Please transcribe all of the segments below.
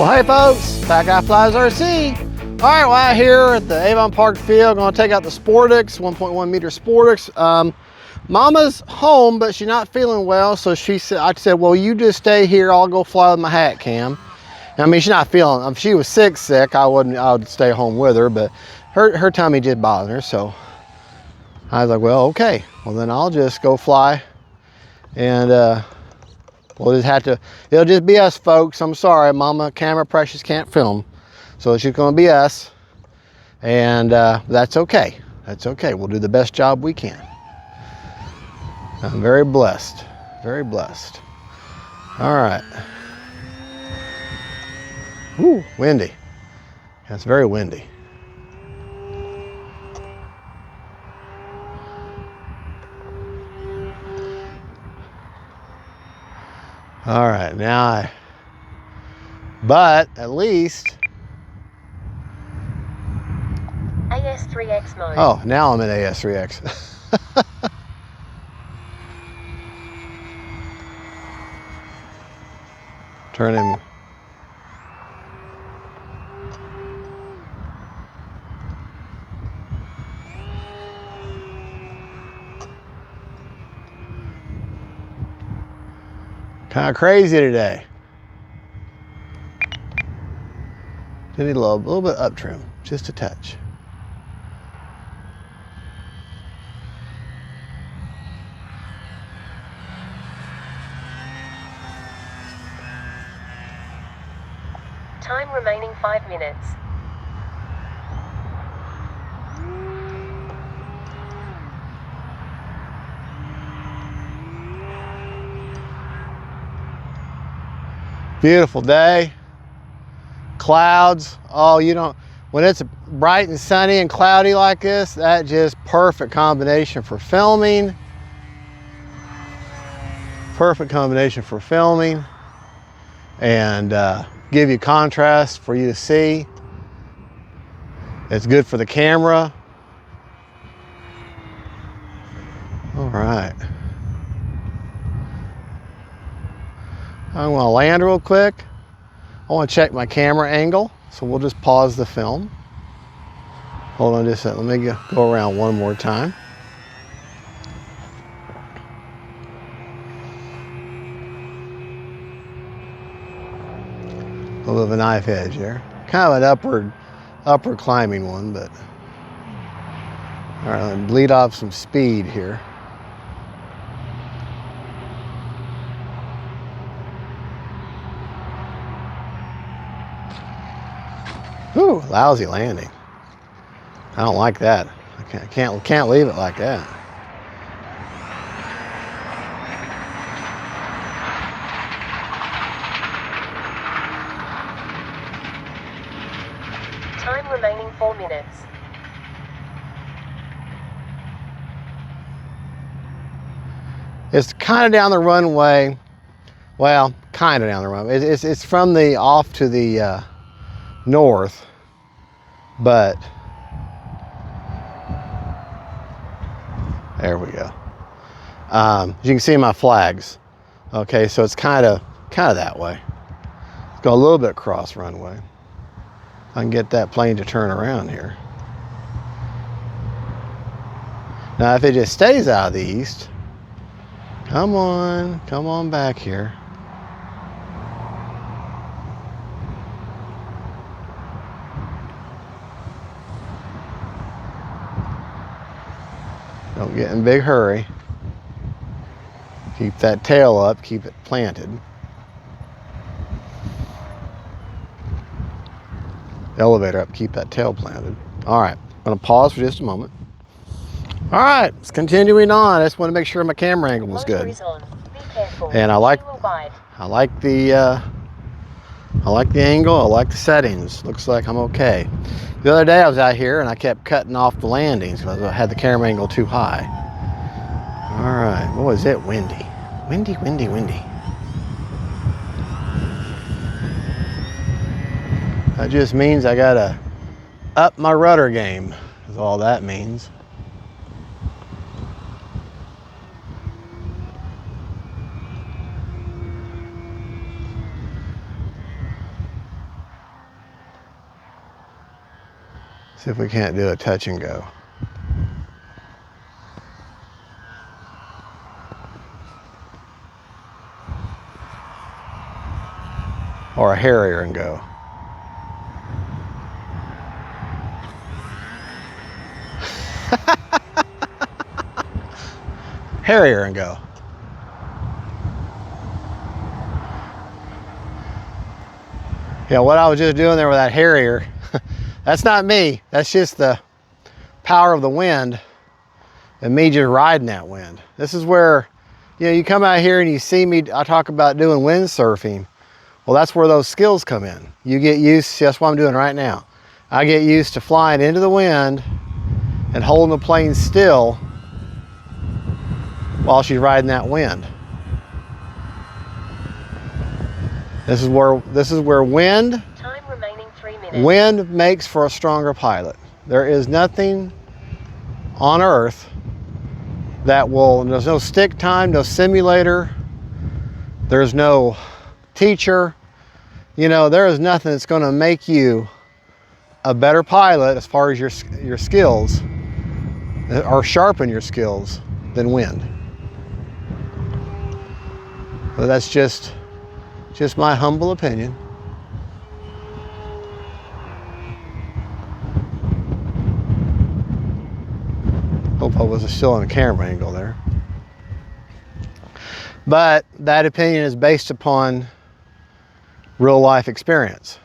Well, hey folks, Type IC3. All right, we're out here at the Avon Park field. Going to take out the Sportix, 1.1 meter Sportix. Mama's home, but she's not feeling well, so I said, well, you just stay here. I'll go fly with my hat cam. I mean, she's not feeling. If she was sick, I would stay home with her, but her tummy did bother her, so I was like, well, okay. Well, then I'll just go fly, and we'll just have to. It'll just be us, folks. I'm sorry, Mama Camera Precious can't film, so it's just going to be us, and that's okay. That's okay. We'll do the best job we can. I'm very blessed. Very blessed. All right. Ooh, windy. It's very windy. All right, but at least. AS3X mode. Oh, now I'm in AS3X. Turn him. Kind of crazy today. Just need a little bit up trim, just a touch. Time remaining 5 minutes. Beautiful day. Clouds. Oh, when it's bright and sunny and cloudy like this, that just perfect combination for filming. Perfect combination for filming and give you contrast for you to see. It's good for the camera. All right. I'm going to land real quick. I want to check my camera angle, so we'll just pause the film. Hold on just a second. Let me go around one more time. A little bit of a knife edge there. Kind of an upward climbing one, but all right, let's bleed off some speed here. Whew, lousy landing. I don't like that. I can't leave it like that. Time remaining 4 minutes. It's kind of down the runway. Well, kind of down the runway. It's from the off to the north, but there we go. As you can see my flags. Okay, so it's kind of that way. Let's go a little bit cross runway. I can get that plane to turn around here. Now, if it just stays out of the east, come on back here. Don't get in a big hurry. Keep that tail up, keep it planted. Elevator up, keep that tail planted. All right, I'm gonna pause for just a moment. All right, it's continuing on. I just want to make sure my camera angle was good. Be careful. And I like the angle, I like the settings. Looks like I'm okay. The other day I was out here and I kept cutting off the landings because I had the camera angle too high. All right, what was it? Windy. Windy, windy, windy. That just means I gotta up my rudder game, is all that means. See if we can't do a touch and go. Or a Harrier and go. Harrier and go. Yeah, what I was just doing there with that Harrier, that's not me. That's just the power of the wind and me just riding that wind. This is where, you know, you come out here and you see me, I talk about doing windsurfing. Well, that's where those skills come in. You get used, that's what I'm doing right now. I get used to flying into the wind and holding the plane still while she's riding that wind. This is where wind, Time remaining 3 minutes. wind makes for a stronger pilot. There is nothing on Earth that will, there's no stick time, no simulator, there's no teacher. You know, there is nothing that's going to make you a better pilot as far as your skills, or sharpen your skills, than wind. But that's just my humble opinion. Hope I was still on a camera angle there. But that opinion is based upon real life experience.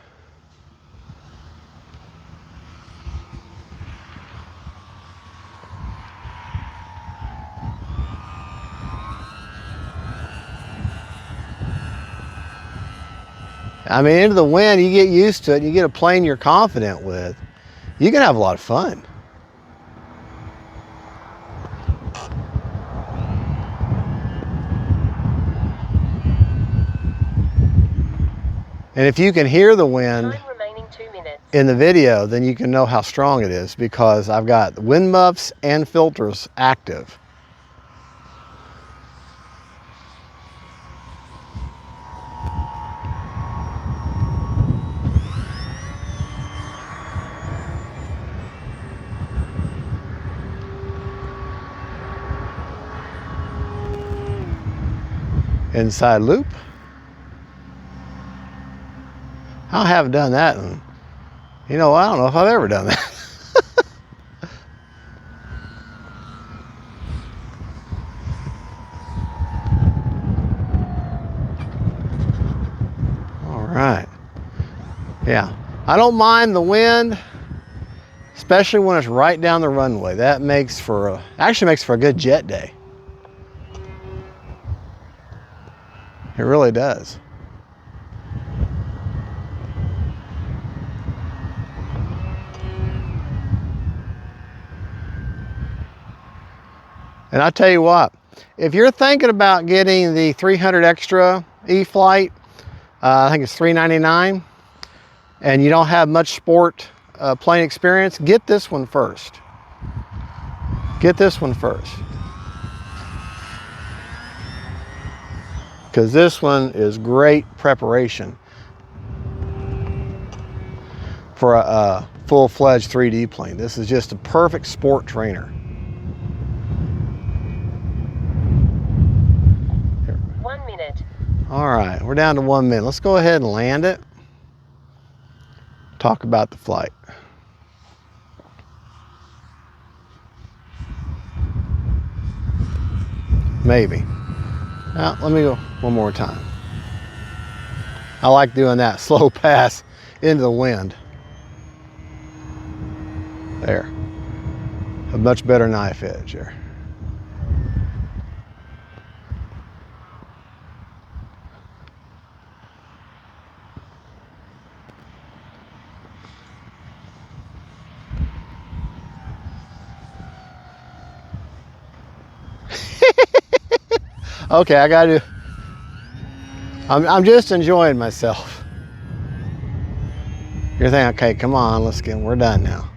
I mean, into the wind, you get used to it, you get a plane you're confident with, you can have a lot of fun. And if you can hear the wind Time remaining 2 minutes. in the video, then you can know how strong it is, because I've got wind muffs and filters active. Inside loop. I haven't done that, and you know, I don't know if I've ever done that. All right. Yeah, I don't mind the wind, especially when it's right down the runway. That makes for actually makes for a good jet day. It really does. And I tell you what, if you're thinking about getting the 300 extra E-FLITE, I think it's $399, and you don't have much sport plane experience, get this one first. Get this one first. Because this one is great preparation for a full-fledged 3D plane. This is just a perfect sport trainer. 1 minute. All right, we're down to 1 minute. Let's go ahead and land it. Talk about the flight. Maybe. Now, let me go one more time. I like doing that slow pass into the wind. There. A much better knife edge there. Okay, I gotta do, I'm just enjoying myself. You're thinking, okay, come on, we're done now.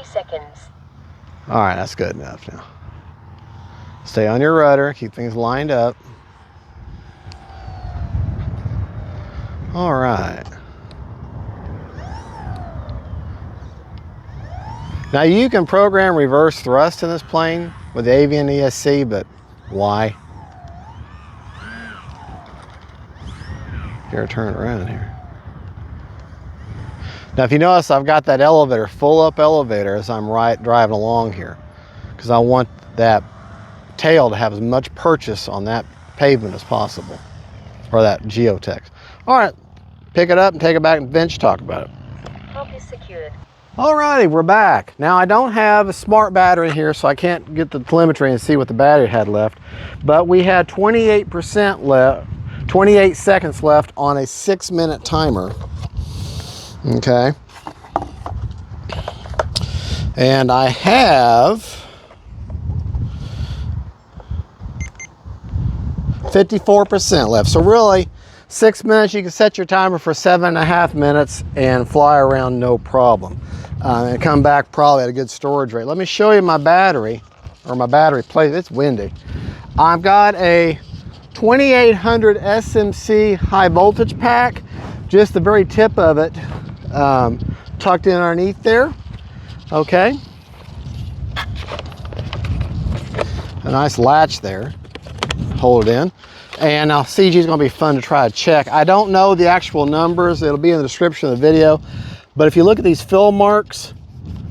Seconds. All right, that's good enough now. Stay on your rudder, keep things lined up. All right. Now you can program reverse thrust in this plane with the Avian ESC, but why? Here, turn it around here. Now if you notice, I've got that elevator, full up elevator as I'm driving along here, because I want that tail to have as much purchase on that pavement as possible, or that geotext. All right, pick it up and take it back and bench talk about it. Hop is secured. Alrighty, we're back. Now I don't have a smart battery in here, so I can't get the telemetry and see what the battery had left, but we had 28% left, 28 seconds left on a 6-minute timer. Okay. And I have 54% left. So really, 6 minutes, you can set your timer for 7.5 minutes and fly around no problem. And come back probably at a good storage rate. Let me show you my battery, or my battery plate. It's windy. I've got a 2800 SMC high voltage pack, just the very tip of it tucked in underneath there. Okay. A nice latch there. Hold it in. And now CG is going to be fun to try to check. I don't know the actual numbers. It'll be in the description of the video. But if you look at these fill marks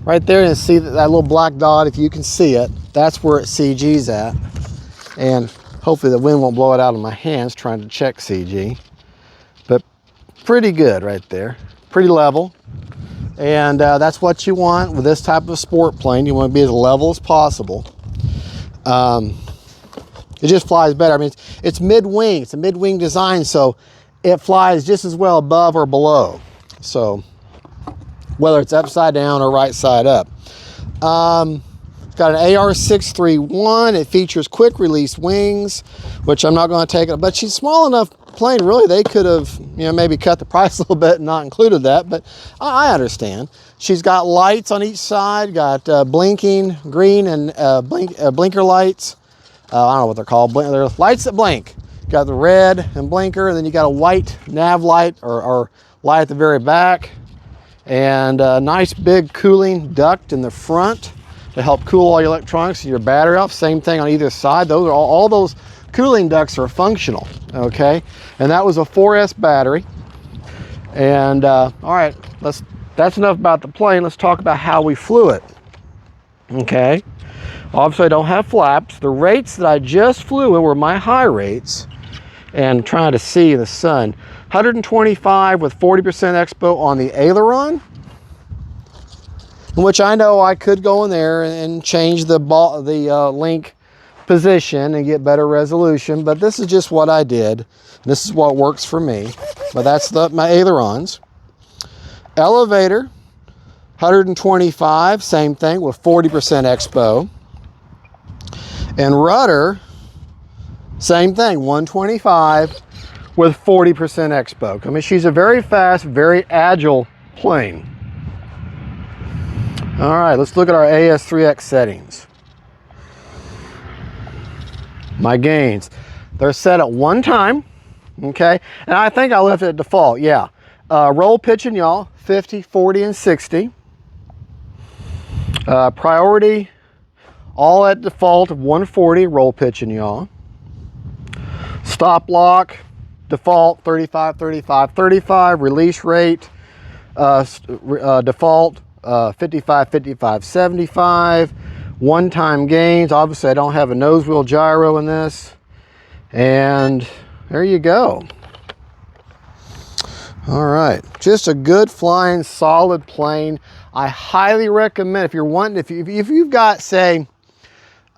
right there and see that little black dot, if you can see it, that's where CG's at. And hopefully the wind won't blow it out of my hands trying to check CG. But pretty good right there. Pretty level. And that's what you want with this type of sport plane. You want to be as level as possible. It just flies better. I mean, it's mid-wing. It's a mid-wing design, so it flies just as well above or below. So whether it's upside down or right side up. It's got an AR631. It features quick release wings, which I'm not going to take it, but she's small enough plane, really, they could have, you know, maybe cut the price a little bit and not included that, but I understand. She's got lights on each side, got blinking green and blinker lights. I don't know what they're called. They're lights that blink. Got the red and blinker, and then you got a white nav light or light at the very back, and a nice big cooling duct in the front to help cool all your electronics and your battery off. Same thing on either side. Those are all those cooling ducts are functional. Okay, and that was a 4S battery. And all right, that's enough about the plane. Let's talk about how we flew it. Okay, obviously I don't have flaps. The rates that I just flew in were my high rates, and trying to see the sun. 125 with 40% expo on the aileron, which I know I could go in there and change the link position and get better resolution, but this is just what I did. This is what works for me. But that's my ailerons. Elevator, 125, same thing with 40% expo. And rudder, same thing, 125 with 40% expo. I mean, she's a very fast, very agile plane. All right, let's look at our AS3X settings. My gains, they're set at 1 time, okay? And I think I left it at default, yeah. Roll, pitch, and yaw, 50, 40, and 60. Priority, all at default of 140, roll, pitch, and yaw. Stop lock, default 35, 35, 35. Release rate, default 55, 55, 75. One-time gains, obviously I don't have a nose wheel gyro in this. And there you go. All right, just a good flying, solid plane. I highly recommend if you're wanting, if you've got, say,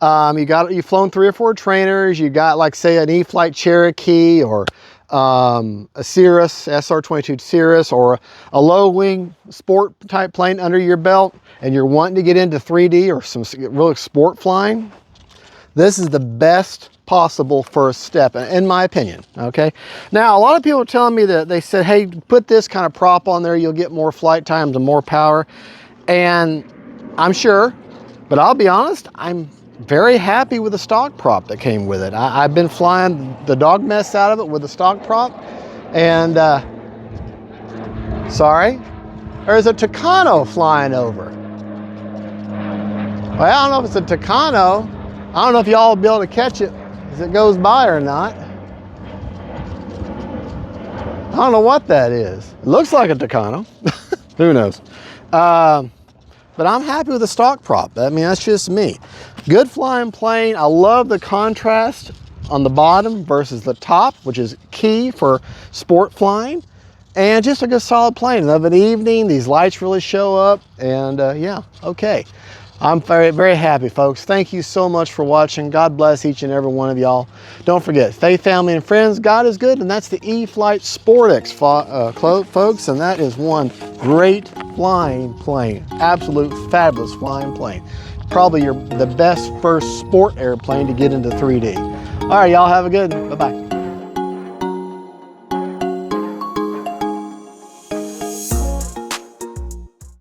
you've flown 3 or 4 trainers, you got like say an E-FLITE Cherokee or a Cirrus, SR-22 Cirrus, or a low wing sport type plane under your belt, and you're wanting to get into 3D or some real sport flying, this is the best possible first step, in my opinion, okay? Now, a lot of people are telling me that they said, hey, put this kind of prop on there, you'll get more flight times and more power, and I'm sure, but I'll be honest, I'm very happy with the stock prop that came with it. I've been flying the dog mess out of it with the stock prop, and Sorry? There's a Tucano flying over. Well, I don't know if it's a Tucano. I don't know if y'all will be able to catch it as it goes by or not. I don't know what that is. It looks like a Tucano. Who knows? But I'm happy with the stock prop. I mean, that's just me. Good flying plane. I love the contrast on the bottom versus the top, which is key for sport flying. And just a good solid plane. Of an evening, these lights really show up. And yeah, okay. I'm very, very happy, folks. Thank you so much for watching. God bless each and every one of y'all. Don't forget, faith, family, and friends, God is good, and that's the E-FLITE SPORTIX, folks, and that is one great flying plane. Absolute fabulous flying plane. Probably the best first sport airplane to get into 3D. All right, y'all have a good one. Bye-bye.